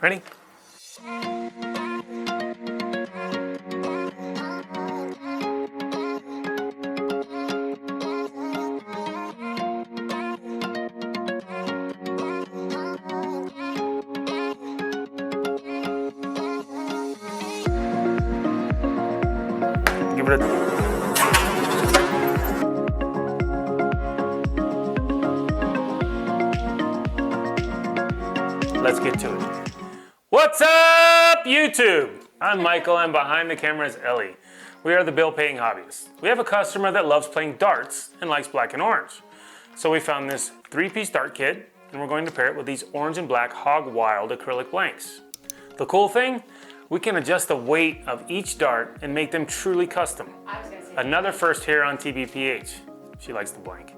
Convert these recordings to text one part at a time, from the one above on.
Ready? Give it a... Let's get to it. What's up, YouTube? I'm Michael and behind the camera is Ellie. We are the Bill Paying Hobbyists. We have a customer that loves playing darts and likes black and orange. So we found this 3-piece dart kit and we're going to pair it with these orange and black Hog Wild acrylic blanks. The cool thing, we can adjust the weight of each dart and make them truly custom. Another first here on TBPH. She likes the blank.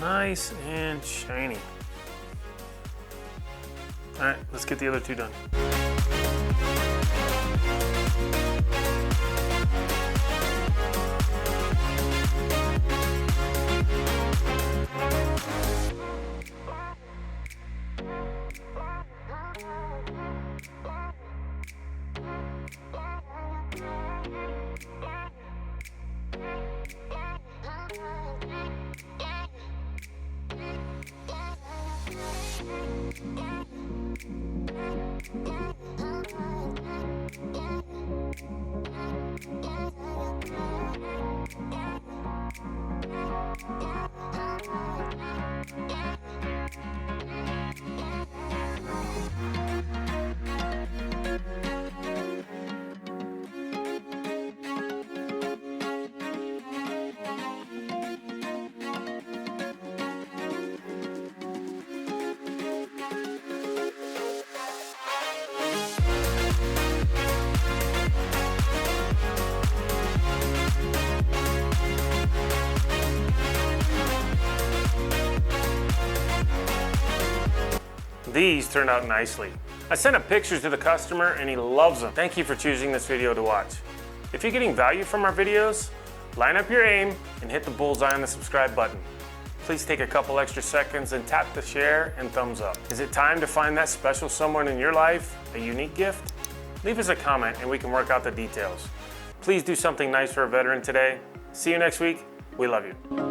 Nice and shiny. All right, let's get the other two done. These turned out nicely. I sent a picture to the customer and he loves them. Thank you for choosing this video to watch. If you're getting value from our videos, line up your aim and hit the bullseye on the subscribe button. Please take a couple extra seconds and tap the share and thumbs up. Is it time to find that special someone in your life, a unique gift? Leave us a comment and we can work out the details. Please do something nice for a veteran today. See you next week. We love you.